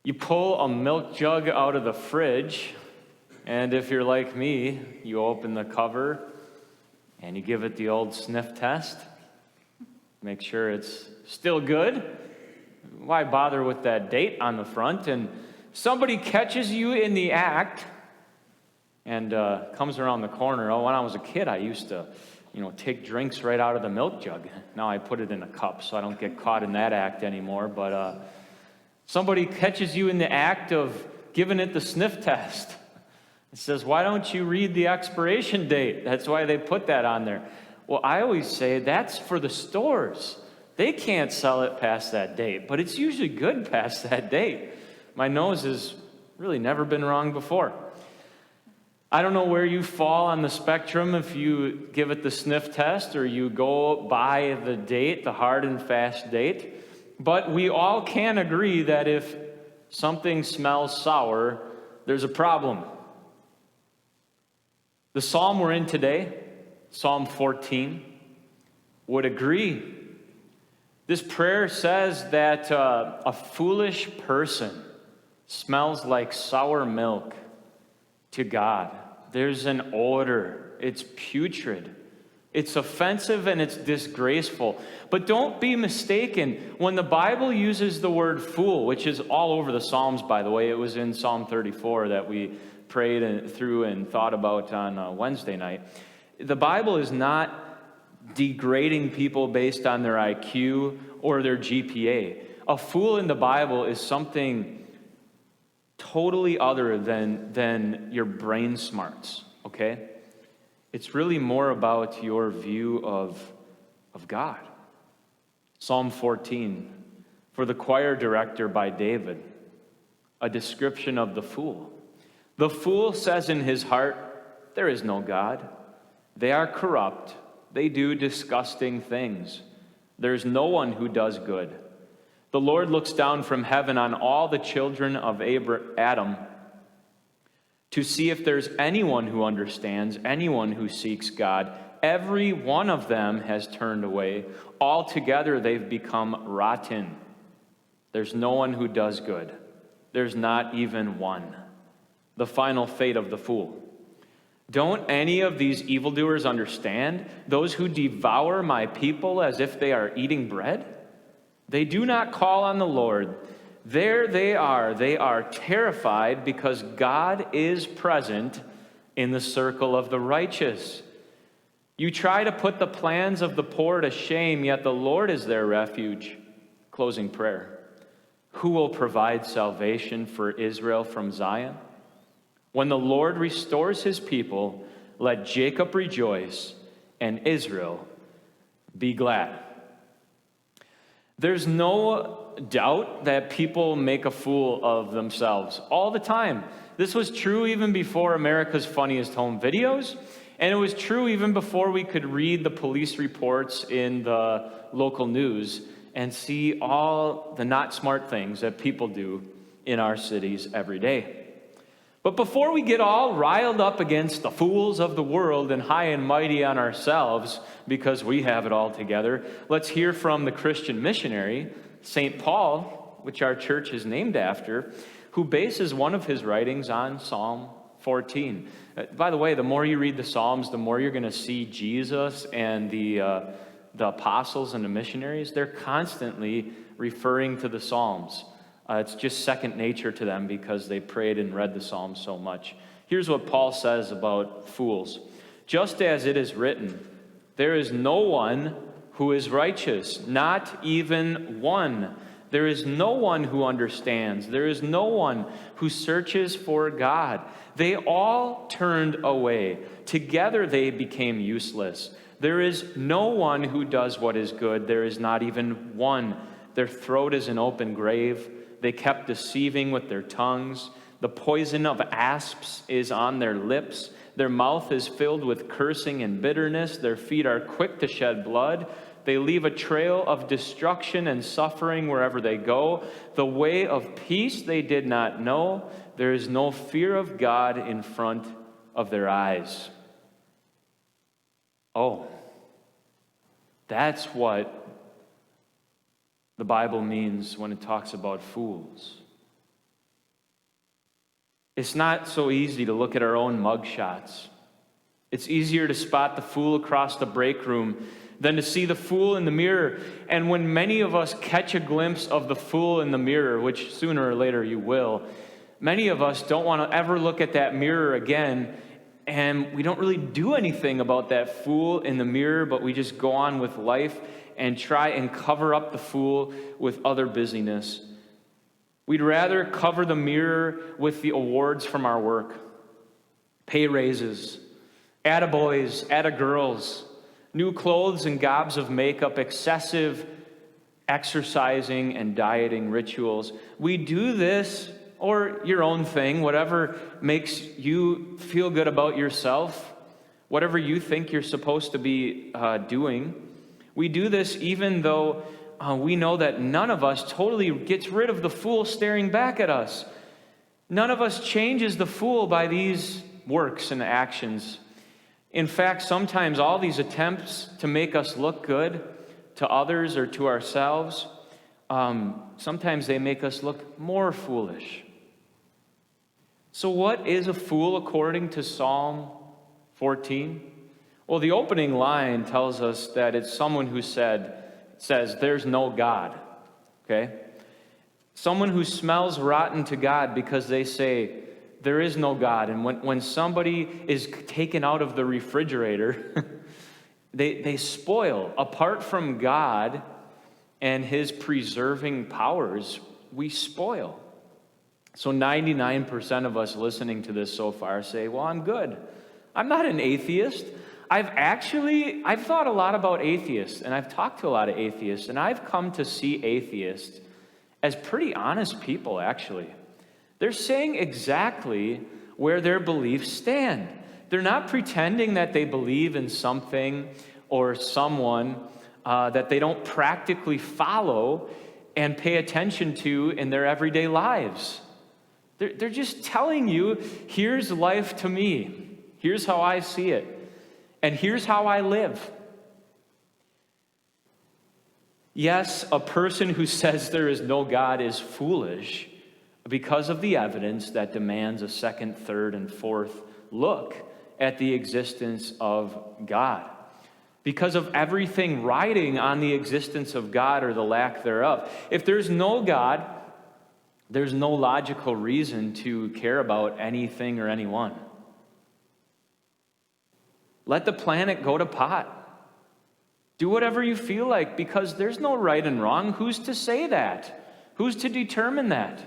You pull a milk jug out of the fridge, and if you're like me, you open the cover and you give it the old sniff test. Make sure it's still good. Why bother with that date on the front? And somebody catches you in the act and comes around the corner. Oh, when I was a kid, I used to, take drinks right out of the milk jug. Now I put it in a cup so I don't get caught in that act anymore. But somebody catches you in the act of giving it the sniff test. It says, why don't you read the expiration date? That's why they put that on there. Well, I always say that's for the stores. They can't sell it past that date, but it's usually good past that date. My nose has really never been wrong before. I don't know where you fall on the spectrum, if you give it the sniff test or you go by the date, the hard and fast date. But we all can agree that if something smells sour, there's a problem. The psalm we're in today, Psalm 14, would agree. This prayer says that a foolish person smells like sour milk to God. There's an odor. It's putrid. It's offensive and it's disgraceful. But don't be mistaken. When the Bible uses the word fool, which is all over the Psalms, by the way, it was in Psalm 34 that we prayed through and thought about on Wednesday night. The Bible is not degrading people based on their IQ or their GPA. A fool in the Bible is something totally other than your brain smarts, okay? It's really more about your view of God. Psalm 14, for the choir director by David, a description of the fool. The fool says in his heart, there is no God. They are corrupt. They do disgusting things. There's no one who does good. The Lord looks down from heaven on all the children of Adam to see if there's anyone who understands, anyone who seeks God. Every one of them has turned away. Altogether, they've become rotten. There's no one who does good. There's not even one. The final fate of the fool. Don't any of these evildoers understand? Those who devour my people as if they are eating bread? They do not call on the Lord. There they are terrified because God is present in the circle of the righteous. You try to put the plans of the poor to shame, yet the Lord is their refuge. Closing prayer. Who will provide salvation for Israel from Zion? When the Lord restores his people, let Jacob rejoice and Israel be glad. There's no doubt that people make a fool of themselves all the time. This was true even before America's Funniest Home Videos, and it was true even before we could read the police reports in the local news and see all the not smart things that people do in our cities every day. But before we get all riled up against the fools of the world and high and mighty on ourselves because we have it all together, let's hear from the Christian missionary, St. Paul, which our church is named after, who bases one of his writings on Psalm 14. By the way, the more you read the Psalms, the more you're going to see Jesus and the apostles and the missionaries. They're constantly referring to the Psalms. It's just second nature to them because they prayed and read the Psalms so much. Here's what Paul says about fools. Just as it is written, there is no one who is righteous, not even one. There is no one who understands. There is no one who searches for God. They all turned away. Together they became useless. There is no one who does what is good. There is not even one. Their throat is an open grave. They kept deceiving with their tongues. The poison of asps is on their lips. Their mouth is filled with cursing and bitterness. Their feet are quick to shed blood. They leave a trail of destruction and suffering wherever they go. The way of peace they did not know. There is no fear of God in front of their eyes. Oh, that's what the Bible means when it talks about fools. It's not so easy to look at our own mugshots. It's easier to spot the fool across the break room than to see the fool in the mirror. And when many of us catch a glimpse of the fool in the mirror, which sooner or later you will, many of us don't want to ever look at that mirror again, and we don't really do anything about that fool in the mirror, but we just go on with life and try and cover up the fool with other busyness. We'd rather cover the mirror with the awards from our work, pay raises, attaboys, attagirls, new clothes and gobs of makeup, excessive exercising and dieting rituals. We do this, or your own thing, whatever makes you feel good about yourself, whatever you think you're supposed to be doing. We do this even though we know that none of us totally gets rid of the fool staring back at us. None of us changes the fool by these works and actions. In fact, sometimes all these attempts to make us look good to others or to ourselves, sometimes they make us look more foolish. So what is a fool according to Psalm 14? Well, the opening line tells us that it's someone who says, there's no God, okay? Someone who smells rotten to God because they say, there is no God. And when somebody is taken out of the refrigerator, they spoil. Apart from God and his preserving powers, we spoil. So 99% of us listening to this so far say, well, I'm good. I'm not an atheist. I've thought a lot about atheists, and I've talked to a lot of atheists, and I've come to see atheists as pretty honest people, actually. They're saying exactly where their beliefs stand. They're not pretending that they believe in something or someone that they don't practically follow and pay attention to in their everyday lives. They're just telling you, here's life to me. Here's how I see it. And here's how I live. Yes, a person who says there is no God is foolish because of the evidence that demands a second, third, and fourth look at the existence of God. Because of everything riding on the existence of God or the lack thereof. If there's no God, there's no logical reason to care about anything or anyone. Let the planet go to pot. Do whatever you feel like, because there's no right and wrong. Who's to say that? Who's to determine that?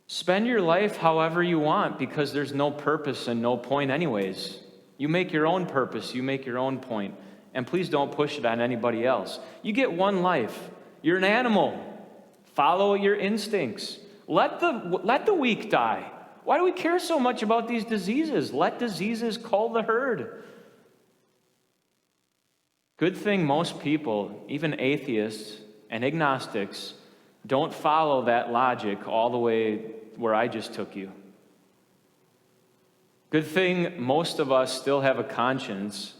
Spend your life however you want, because there's no purpose and no point anyways. You make your own purpose, you make your own point, and please don't push it on anybody else. You get one life. You're an animal. Follow your instincts. Let the weak die. Why do we care so much about these diseases? Let diseases cull the herd. Good thing most people, even atheists and agnostics, don't follow that logic all the way where I just took you. Good thing most of us still have a conscience,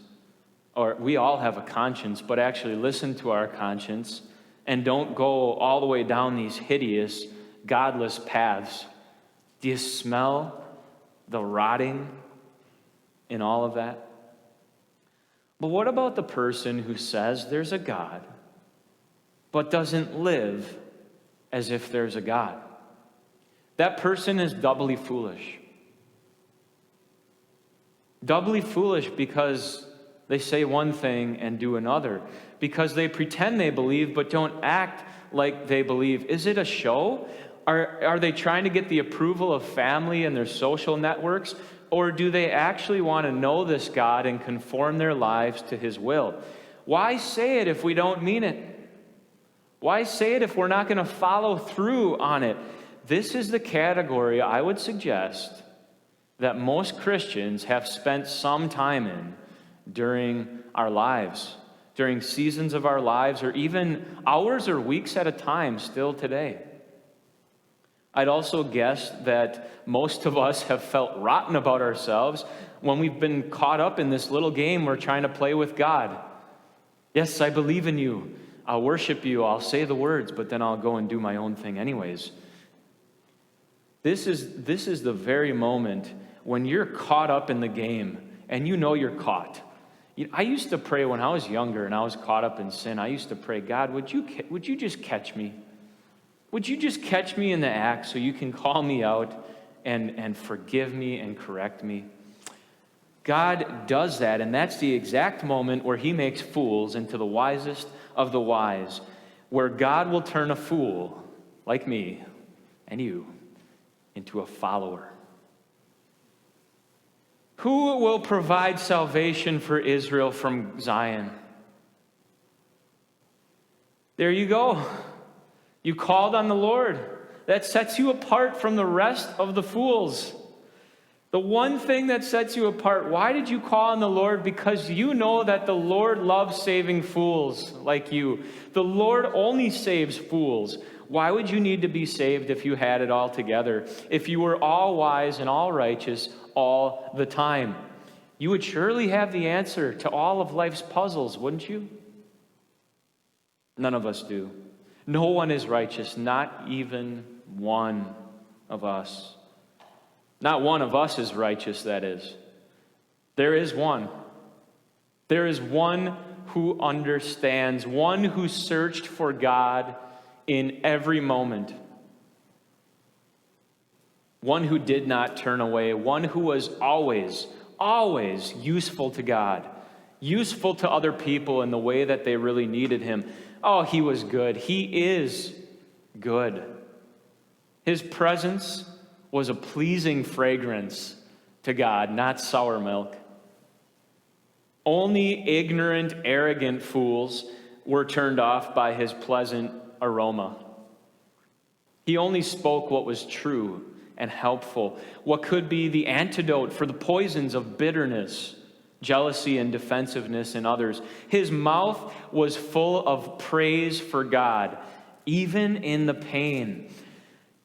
or we all have a conscience, but actually listen to our conscience and don't go all the way down these hideous, godless paths. Do you smell the rotting in all of that? But what about the person who says there's a God, but doesn't live as if there's a God? That person is doubly foolish. Doubly foolish because they say one thing and do another. Because they pretend they believe but don't act like they believe. Is it a show? Are they trying to get the approval of family and their social networks? Or do they actually want to know this God and conform their lives to his will? Why say it if we don't mean it? Why say it if we're not going to follow through on it? This is the category I would suggest that most Christians have spent some time in during our lives, during seasons of our lives, or even hours or weeks at a time still today. I'd also guess that most of us have felt rotten about ourselves when we've been caught up in this little game we're trying to play with God. Yes, I believe in you. I'll worship you. I'll say the words, but then I'll go and do my own thing anyways. This is the very moment when you're caught up in the game and you know you're caught. I used to pray when I was younger and I was caught up in sin. I used to pray, God, would you just catch me? Would you just catch me in the act so you can call me out and forgive me and correct me? God does that, and that's the exact moment where he makes fools into the wisest of the wise, where God will turn a fool like me and you into a follower. Who will provide salvation for Israel from Zion? There you go. You called on the Lord. That sets you apart from the rest of the fools. The one thing that sets you apart, why did you call on the Lord? Because you know that the Lord loves saving fools like you. The Lord only saves fools. Why would you need to be saved if you had it all together? If you were all wise and all righteous all the time? You would surely have the answer to all of life's puzzles, wouldn't you? None of us do. No one is righteous, not even one of us. Not one of us is righteous, that is. There is one. There is one who understands, one who searched for God in every moment. One who did not turn away, one who was always useful to God, useful to other people in the way that they really needed him. Oh, he was good. He is good. His presence was a pleasing fragrance to God, not sour milk. Only ignorant, arrogant fools were turned off by his pleasant aroma. He only spoke what was true and helpful, what could be the antidote for the poisons of bitterness, jealousy, and defensiveness in others. His mouth was full of praise for God, even in the pain.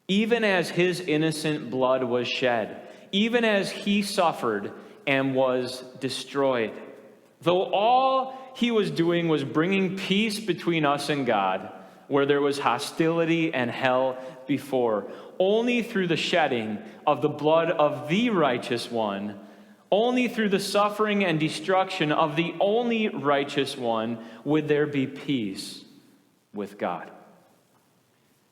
Even as his innocent blood was shed, even as he suffered and was destroyed. Though all he was doing was bringing peace between us and God, where there was hostility and hell before, only through the shedding of the blood of the righteous one, only through the suffering and destruction of the only righteous one, would there be peace with God.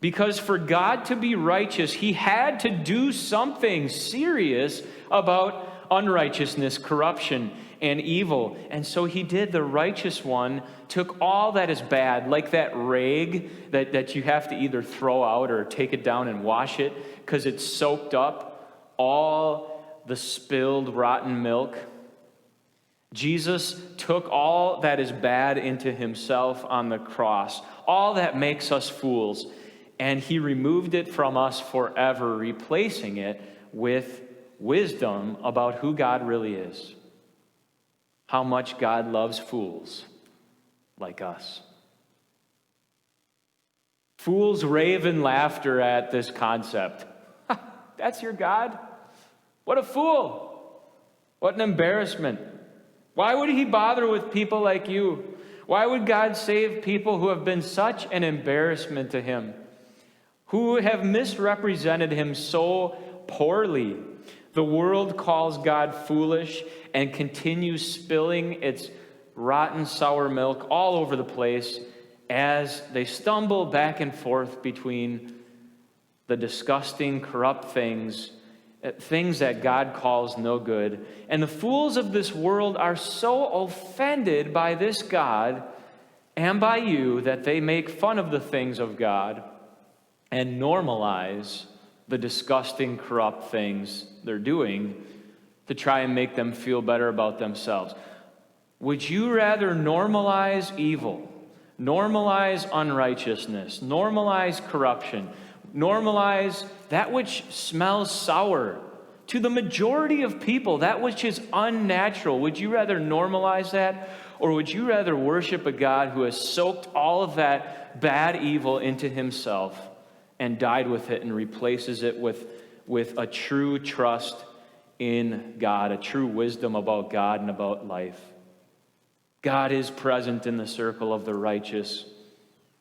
Because for God to be righteous, he had to do something serious about unrighteousness, corruption, and evil. And so he did. The righteous one took all that is bad, like that rag that you have to either throw out or take it down and wash it because it's soaked up, all the spilled rotten milk. Jesus took all that is bad into himself on the cross, all that makes us fools, and he removed it from us forever, replacing it with wisdom about who God really is. How much God loves fools like us. Fools rave in laughter at this concept. That's your God? What a fool. What an embarrassment. Why would he bother with people like you? Why would God save people who have been such an embarrassment to him? Who have misrepresented him so poorly? The world calls God foolish and continues spilling its rotten sour milk all over the place as they stumble back and forth between the disgusting, corrupt things that God calls no good. And the fools of this world are so offended by this God and by you that they make fun of the things of God and normalize the disgusting, corrupt things they're doing to try and make them feel better about themselves. Would you rather normalize evil, normalize unrighteousness, normalize corruption, normalize that which smells sour to the majority of people, that which is unnatural? Would you rather normalize that, or would you rather worship a God who has soaked all of that bad evil into himself and died with it and replaces it with a true trust in God, a true wisdom about God and about life? God is present in the circle of the righteous.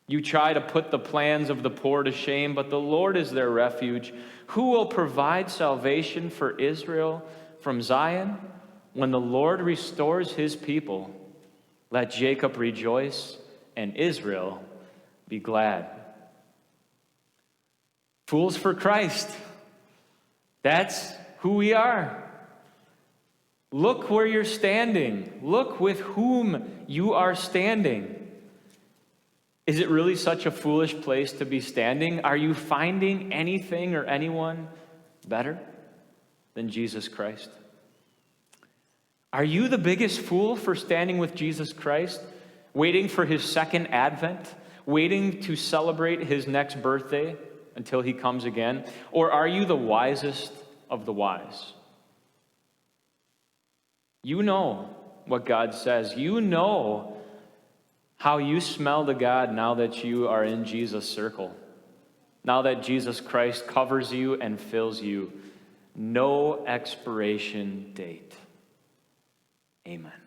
You try to put the plans of the poor to shame, but the Lord is their refuge. Who will provide salvation for Israel from Zion? When the Lord restores his people, let Jacob rejoice and Israel be glad. Fools for Christ. That's who we are. Look where you're standing. Look with whom you are standing. Is it really such a foolish place to be standing? Are you finding anything or anyone better than Jesus Christ? Are you the biggest fool for standing with Jesus Christ, waiting for his second advent, waiting to celebrate his next birthday until he comes again? Or are you the wisest of the wise? You know what God says. You know how you smell to God now that you are in Jesus' circle. Now that Jesus Christ covers you and fills you. No expiration date. Amen.